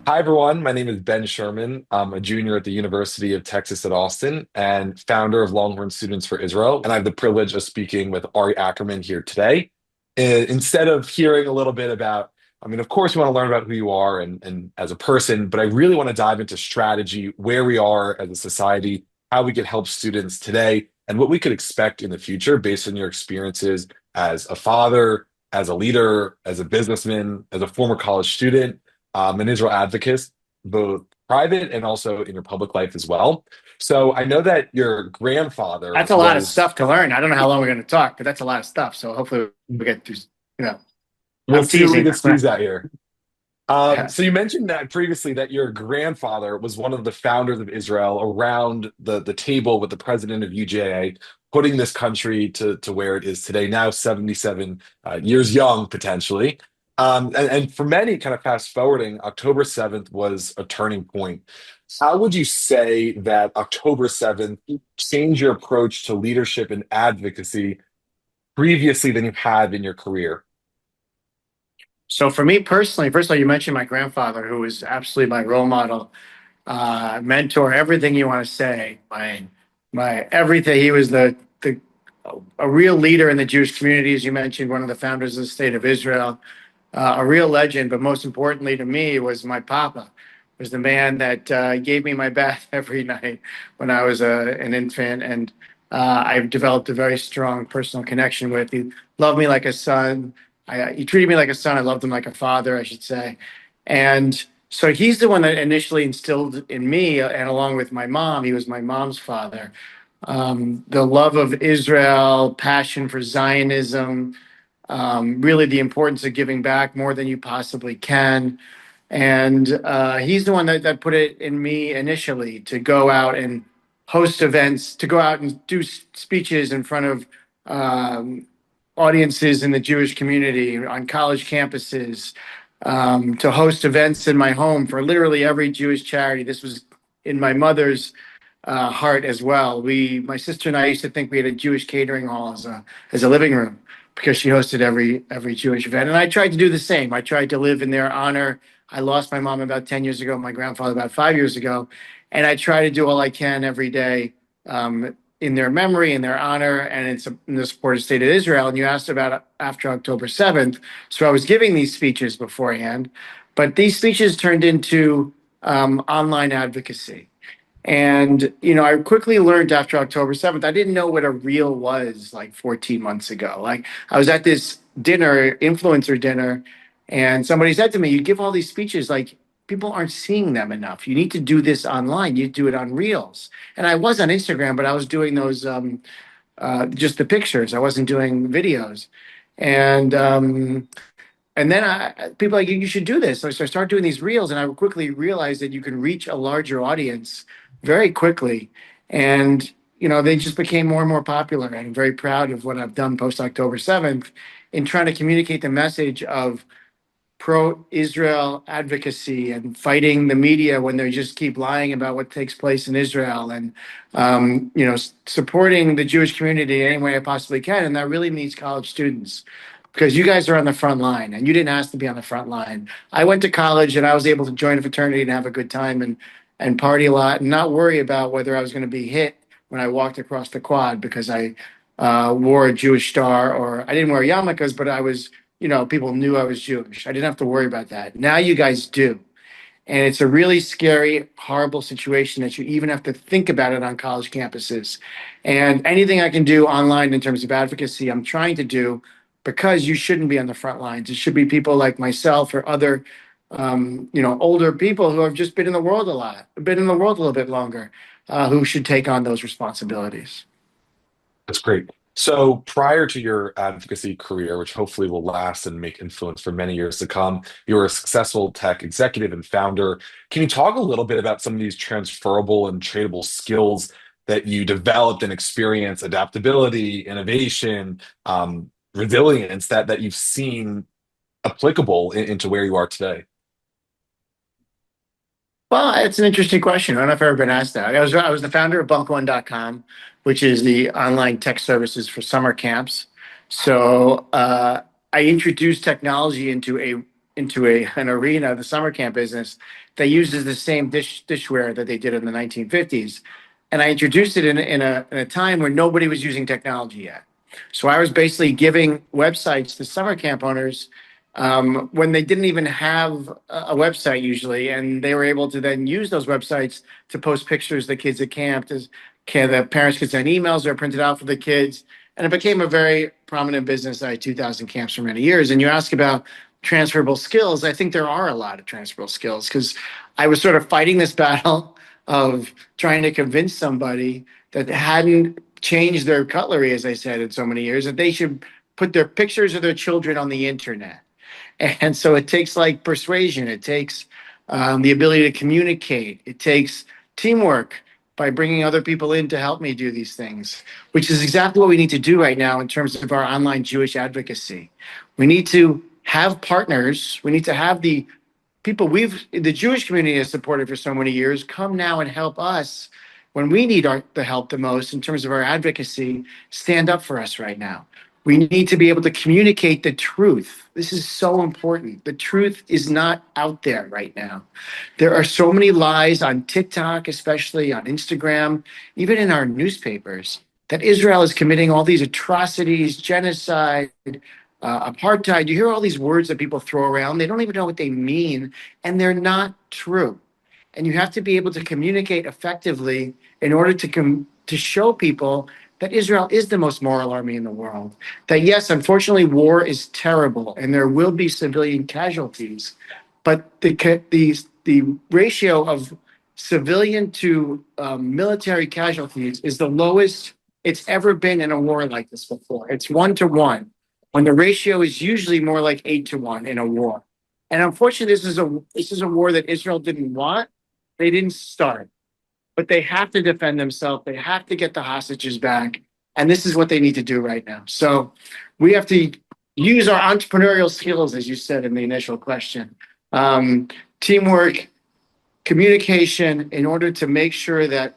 Hi, everyone. My name is Ben Sherman. I'm a junior at the University of Texas at Austin and founder of Longhorn Students for Israel. And I have the privilege of speaking with Ari Ackerman here today. Instead of hearing a little bit about, of course, we want to learn about who you are and as a person, but I really want to dive into strategy, where we are as a society, how we can help students today, and what we could expect in the future based on your experiences as a father, as a leader, as a businessman, as a former college student, an Israel advocate, both private and also in your public life as well. So I know that your grandfather That's a lot of was, stuff to learn. I don't know how long we're going to talk, but that's a lot of stuff. So hopefully we get through, you know, we'll I'm see what we teasing. can squeeze out here. So you mentioned that previously that your grandfather was one of the founders of Israel around the table with the president of UJA, putting this country to where it is today, now 77 years young, potentially. And for many, kind of fast forwarding, October 7th was a turning point. How would you say that October 7th changed your approach to leadership and advocacy previously than you've had in your career? So for me personally, first of all, you mentioned my grandfather, who was absolutely my role model, mentor, everything you want to say, my everything. He was the a real leader in the Jewish community, as you mentioned, one of the founders of the state of Israel, a real legend. But most importantly to me was my papa, was the man that gave me my bath every night when I was an infant, and I've developed a very strong personal connection with. He loved me like a son. He treated me like a son. I loved him like a father, I should say. And so he's the one that initially instilled in me, and along with my mom, he was my mom's father, the love of Israel, passion for Zionism, really the importance of giving back more than you possibly can. And he's the one that put it in me initially to go out and host events, to go out and do speeches in front of um, audiences in the Jewish community on college campuses, to host events in my home for literally every Jewish charity. This was in my mother's heart as well. My sister and I used to think we had a Jewish catering hall as a living room because she hosted every Jewish event, and I tried to do the same. I tried to live in their honor. I lost my mom about 10 years ago, my grandfather about 5 years ago, and I try to do all I can every day in their memory, in their honor, and in the support of the state of Israel. And you asked about after October 7th, so I was giving these speeches beforehand, but these speeches turned into online advocacy. And, I quickly learned after October 7th, I didn't know what a reel was like 14 months ago. Like I was at this dinner, influencer dinner, and somebody said to me, you give all these speeches, like people aren't seeing them enough. You need to do this online. You do it on reels. And I was on Instagram, but I was doing those, just the pictures. I wasn't doing videos. And, and then people are like, you should do this. So I started doing these reels, and I quickly realized that you can reach a larger audience very quickly. And, they just became more and more popular. And I'm very proud of what I've done post October 7th in trying to communicate the message of pro Israel advocacy and fighting the media when they just keep lying about what takes place in Israel, and, supporting the Jewish community any way I possibly can. And that really means college students, because you guys are on the front line and you didn't ask to be on the front line. I went to college and I was able to join a fraternity and have a good time and party a lot and not worry about whether I was going to be hit when I walked across the quad because I wore a Jewish star, or I didn't wear yarmulkes, but I was, people knew I was Jewish. I didn't have to worry about that. Now you guys do. And it's a really scary, horrible situation that you even have to think about it on college campuses. And anything I can do online in terms of advocacy, I'm trying to do, because you shouldn't be on the front lines. It should be people like myself or other, older people who have just been in the world a lot, been in the world a little bit longer, who should take on those responsibilities. That's great. So prior to your advocacy career, which hopefully will last and make influence for many years to come, you were a successful tech executive and founder. Can you talk a little bit about some of these transferable and tradable skills that you developed and experienced, adaptability, innovation, resilience that you've seen applicable into where you are today? Well, it's an interesting question. I don't know if I've ever been asked that. I was the founder of bunk1.com, which is the online tech services for summer camps. So I introduced technology into an arena, the summer camp business, that uses the same dishware that they did in the 1950s. And I introduced it in a time where nobody was using technology yet. So I was basically giving websites to summer camp owners when they didn't even have a website usually, and they were able to then use those websites to post pictures of the kids at camp. The parents could send emails that are printed out for the kids, and it became a very prominent business. I had 2,000 camps for many years. And you ask about transferable skills. I think there are a lot of transferable skills because I was sort of fighting this battle of trying to convince somebody that hadn't changed their cutlery, as I said, in so many years, that they should put their pictures of their children on the internet. And so it takes like persuasion, it takes the ability to communicate, it takes teamwork by bringing other people in to help me do these things, which is exactly what we need to do right now in terms of our online Jewish advocacy. We need to have partners. We need to have the people the Jewish community has supported for so many years come now and help us when we need the help the most in terms of our advocacy. Stand up for us right now. We need to be able to communicate the truth. This is so important. The truth is not out there right now. There are so many lies on TikTok, especially on Instagram, even in our newspapers, that Israel is committing all these atrocities, genocide, apartheid. You hear all these words that people throw around. They don't even know what they mean, and they're not true. And you have to be able to communicate effectively in order to show people that Israel is the most moral army in the world. That yes, unfortunately, war is terrible, and there will be civilian casualties, but the ratio of civilian to military casualties is the lowest it's ever been in a war like this before. It's 1 to 1, when the ratio is usually more like 8 to 1 in a war. And unfortunately, this is a war that Israel didn't want. They didn't start, but they have to defend themselves. They have to get the hostages back. And this is what they need to do right now. So we have to use our entrepreneurial skills, as you said in the initial question, teamwork, communication, in order to make sure that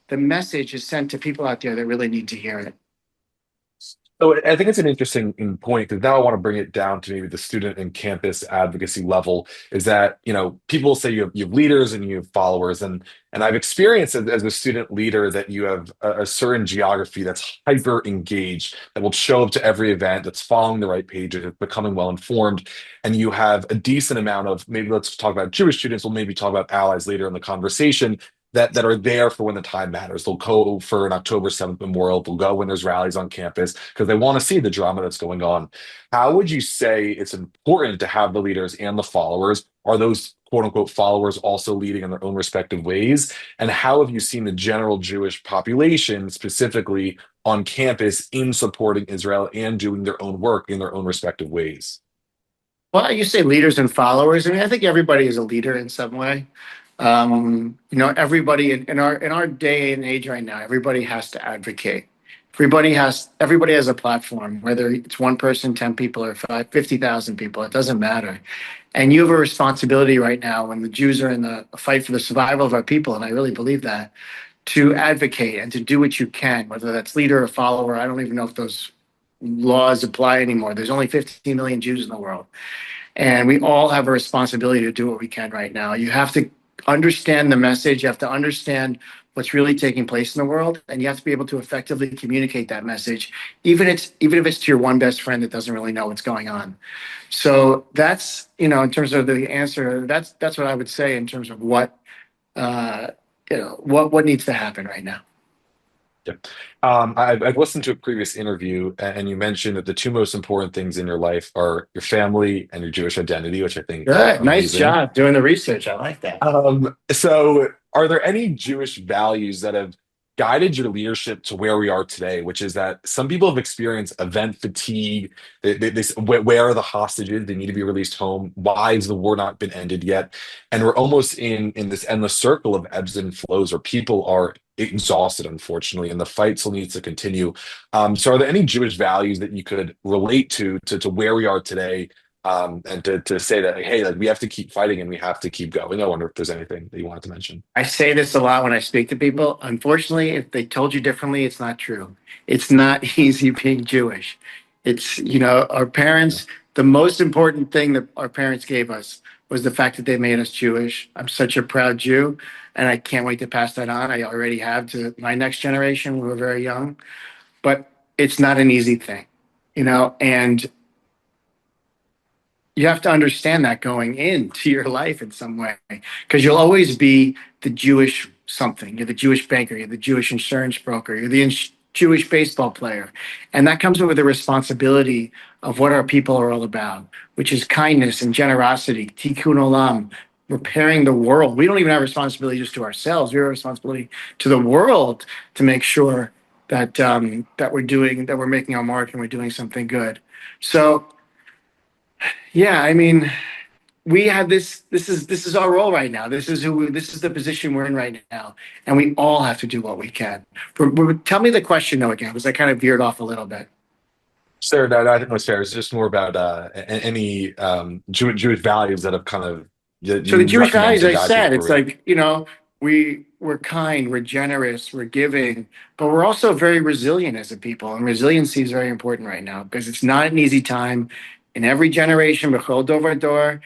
the message is sent to people out there that really need to hear it. So I think it's an interesting point because now I want to bring it down to maybe the student and campus advocacy level. Is that people say you have leaders and you have followers, and I've experienced as a student leader that you have a certain geography that's hyper engaged that will show up to every event, that's following the right pages, that's becoming well informed, and you have a decent amount of, maybe let's talk about Jewish students, we'll maybe talk about allies later in the conversation, that are there for when the time matters. They'll go for an October 7th memorial. They'll go when there's rallies on campus because they want to see the drama that's going on. How would you say it's important to have the leaders and the followers? Are those quote unquote followers also leading in their own respective ways? And how have you seen the general Jewish population specifically on campus in supporting Israel and doing their own work in their own respective ways? Well, you say leaders and followers. I mean, I think everybody is a leader in some way. Everybody in our day and age right now, everybody has to advocate. Everybody has a platform, whether it's one person, 10 people, or 50,000 people. It doesn't matter. And you have a responsibility right now when the Jews are in the fight for the survival of our people, and I really believe that, to advocate and to do what you can, whether that's leader or follower. I don't even know if those laws apply anymore. There's only 15 million Jews in the world. And we all have a responsibility to do what we can right now. You have to understand the message. You have to understand what's really taking place in the world, and you have to be able to effectively communicate that message, even if it's to your one best friend that doesn't really know what's going on. So that's in terms of the answer. That's what I would say in terms of what what needs to happen right now. Yeah. I've listened to a previous interview, and you mentioned that the two most important things in your life are your family and your Jewish identity, which I think are Good, nice amazing. job doing the research. I like that. So are there any Jewish values that have guided your leadership to where we are today, which is that some people have experienced event fatigue. Where are the hostages? They need to be released home. Why has the war not been ended yet? And we're almost in this endless circle of ebbs and flows where people are exhausted, unfortunately, and the fight still needs to continue. So are there any Jewish values that you could relate to where we are today, and to say that, hey, like we have to keep fighting and we have to keep going? I wonder if there's anything that you wanted to mention. I say this a lot when I speak to people. Unfortunately, if they told you differently, it's not true. It's not easy being Jewish. It's, our Yeah. parents the most important thing that our parents gave us was the fact that they made us Jewish. I'm such a proud Jew, and I can't wait to pass that on. I already have to my next generation. We were very young, but it's not an easy thing, and you have to understand that going into your life in some way, because you'll always be the Jewish something. You're the Jewish banker, you're the Jewish insurance broker, you're the Jewish baseball player. And that comes with the responsibility of what our people are all about, which is kindness and generosity, tikkun olam, repairing the world. We don't even have responsibility just to ourselves. We have a responsibility to the world to make sure that we're making our mark and we're doing something good. So yeah, I mean, we have this is our role right now. This is the position we're in right now, and we all have to do what we can. Tell me the question though again, because I kind of veered off a little bit. Sure, no, I think that's fair. It's just more about any Jewish values that have kind of that So the you Jewish recommend values, to I guide people said, for it's reading. like, we're kind, we're generous, we're giving, but we're also very resilient as a people. And resiliency is very important right now because it's not an easy time. In every generation, b'chol dor vador,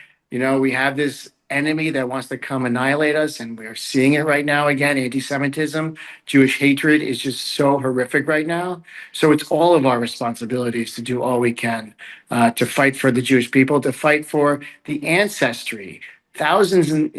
we have this enemy that wants to come annihilate us, and we're seeing it right now again. Anti-Semitism, Jewish hatred is just so horrific right now. So it's all of our responsibilities to do all we can to fight for the Jewish people, to fight for the ancestry, thousands and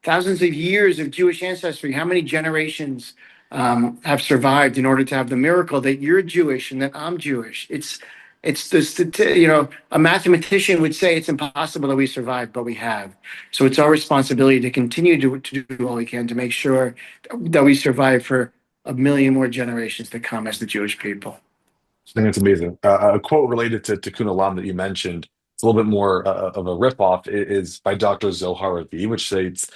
thousands of years of Jewish ancestry. How many generations have survived in order to have the miracle that you're Jewish and that I'm Jewish? It's this, a mathematician would say it's impossible that we survive, but we have. So it's our responsibility to continue to do all we can to make sure that we survive for a million more generations to come as the Jewish people. I think it's amazing. A quote related to Tikkun Olam that you mentioned, it's a little bit more of a ripoff, is by Dr. Zohar Avi, which states,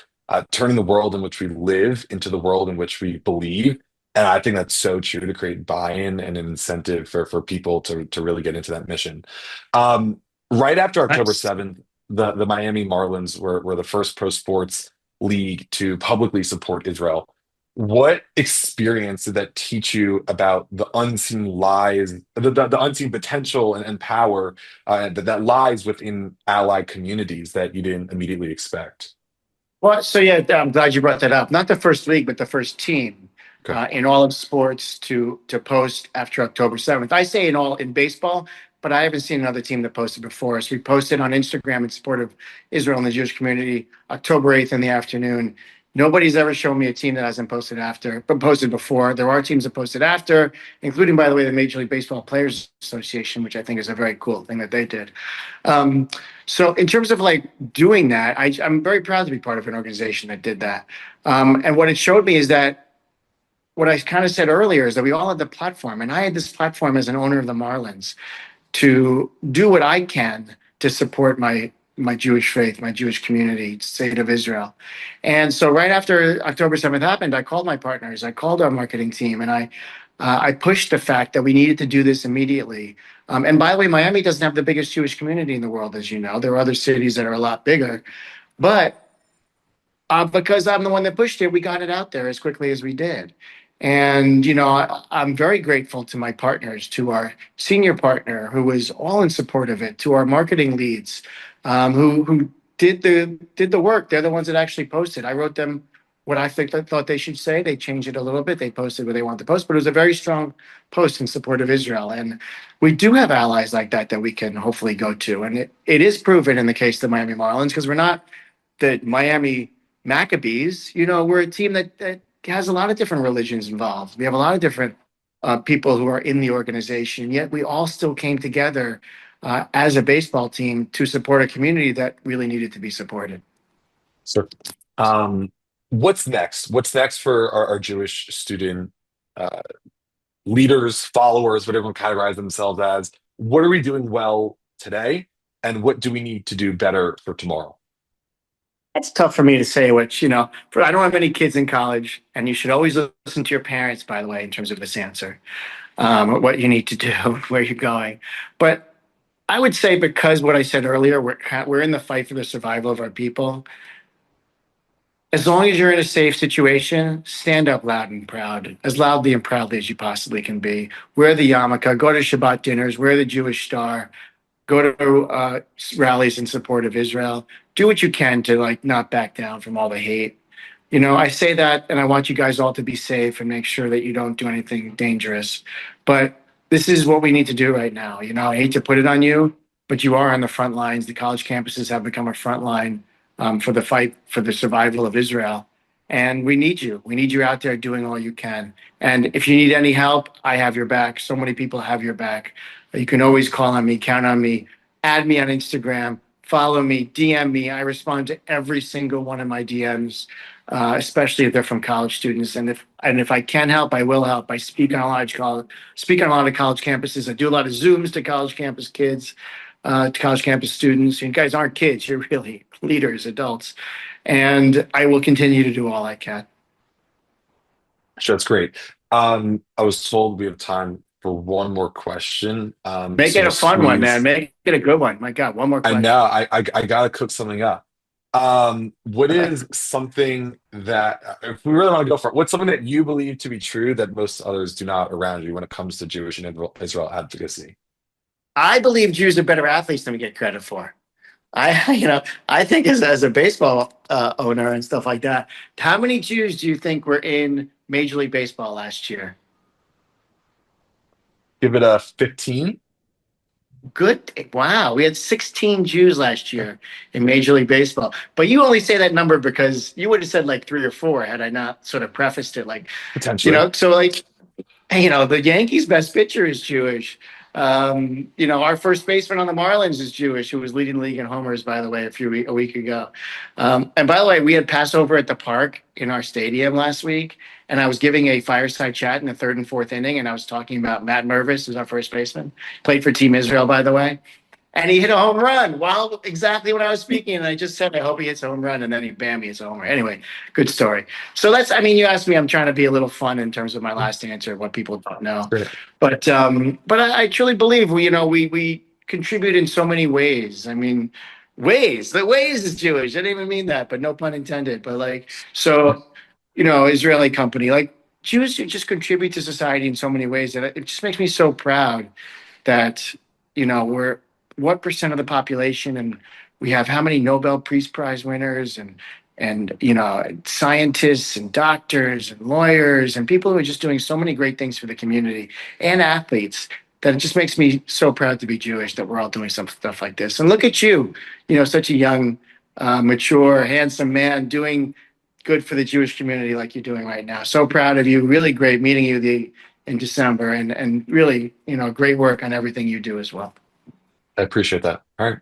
turning the world in which we live into the world in which we believe. And I think that's so true to create buy-in and an incentive for people to really get into that mission. Um, right after October Nice. 7th, the Miami Marlins were the first pro sports league to publicly support Israel. What experience did that teach you about the unseen lies, the unseen potential and power that lies within allied communities that you didn't immediately expect? Well, so yeah, I'm glad you brought that up. Not the first league, but the first team Okay. in all of sports to post after October 7th. I say in baseball, but I haven't seen another team that posted before us. We posted on Instagram in support of Israel and the Jewish community October 8th in the afternoon. Nobody's ever shown me a team that hasn't but posted before. There are teams that posted after, including, by the way, the Major League Baseball Players Association, which I think is a very cool thing that they did. Um, so in terms of like doing that, I'm very proud to be part of an organization that did that. And what it showed me is that what I kind of said earlier is that we all had the platform, and I had this platform as an owner of the Marlins to do what I can to support my Jewish faith, my Jewish community, state of Israel. And so right after October 7th happened, I called my partners, I called our marketing team, and I pushed the fact that we needed to do this immediately. And by the way, Miami doesn't have the biggest Jewish community in the world, as you know. There are other cities that are a lot bigger, but because I'm the one that pushed it, we got it out there as quickly as we did. And, I'm very grateful to my partners, to our senior partner who was all in support of it, to our marketing leads who did the work. They're the ones that actually posted. I wrote them what thought they should say. They changed it a little bit. They posted what they wanted to post, but it was a very strong post in support of Israel. And we do have allies like that we can hopefully go to. And it is proven in the case of the Miami Marlins because we're not the Miami Maccabees. We're a team that has a lot of different religions involved. We have a lot of different people who are in the organization, yet we all still came together as a baseball team to support a community that really needed to be supported. So, um, what's next? What's next for our Jewish student uh, leaders, followers, whatever we categorize themselves as? What are we doing well today, and what do we need to do better for tomorrow? It's tough for me to say I don't have any kids in college, and you should always listen to your parents, by the way, in terms of this answer, what you need to do, where you're going. But I would say because what I said earlier, we're in the fight for the survival of our people. As long as you're in a safe situation, stand up loud and proud, as loudly and proudly as you possibly can be. Wear the yarmulke, go to Shabbat dinners, wear the Jewish star, go to rallies in support of Israel. Do what you can to like not back down from all the hate. I say that, and I want you guys all to be safe and make sure that you don't do anything dangerous. But this is what we need to do right now. I hate to put it on you, but you are on the front lines. The college campuses have become a front line for the fight for the survival of Israel. And we need you. We need you out there doing all you can. And if you need any help, I have your back. So many people have your back. You can always call on me, count on me, add me on Instagram, follow me, DM me. I respond to every single one of my DMs, especially if they're from college students. And if I can help, I will help. I speak on a lot of college campuses. I do a lot of Zooms to college campus kids, to college campus students. You guys aren't kids; you're really leaders, adults. And I will continue to do all I can. Sure, that's great. I was told we have time for one more question. Make So it we'll a fun one, man. squeeze. Make it a good one. My God, one more I know question. I gotta cook something up. What is something that, if we really want to go for it, what's something that you believe to be true that most others do not around you when it comes to Jewish and Israel advocacy? I believe Jews are better athletes than we get credit for. I think as a baseball owner and stuff like that, how many Jews do you think were in Major League Baseball last year? Give it a 15. Good. Wow. We had 16 Jews last year in Major League Baseball. But you only say that number because you would have said like three or four had I not sort of prefaced it like, Potentially. so like the Yankees' best pitcher is Jewish. Our first baseman on the Marlins is Jewish, who was leading the league in homers, by the way, a week ago. And by the way, we had Passover at the park in our stadium last week, and I was giving a fireside chat in the third and fourth inning, and I was talking about Matt Mervis, who's our first baseman, played for Team Israel, by the way. And he hit a home run while exactly when I was speaking. And I just said, I hope he hits a home run. And then he hits a home run. Anyway, good story. So you asked me, I'm trying to be a little fun in terms of my last answer, what people don't know. Great. But I truly believe we contribute in so many ways. The ways is Jewish. I didn't even mean that, but no pun intended. But Israeli company, like Jews just contribute to society in so many ways that it just makes me so proud that we're what percent of the population, and we have how many Nobel Peace Prize winners, and scientists and doctors and lawyers and people who are just doing so many great things for the community and athletes, that it just makes me so proud to be Jewish that we're all doing some stuff like this. And look at you, such a young, mature, handsome man doing good for the Jewish community like you're doing right now. So proud of you. Really great meeting you in December, and really, great work on everything you do as well. I appreciate that. All right.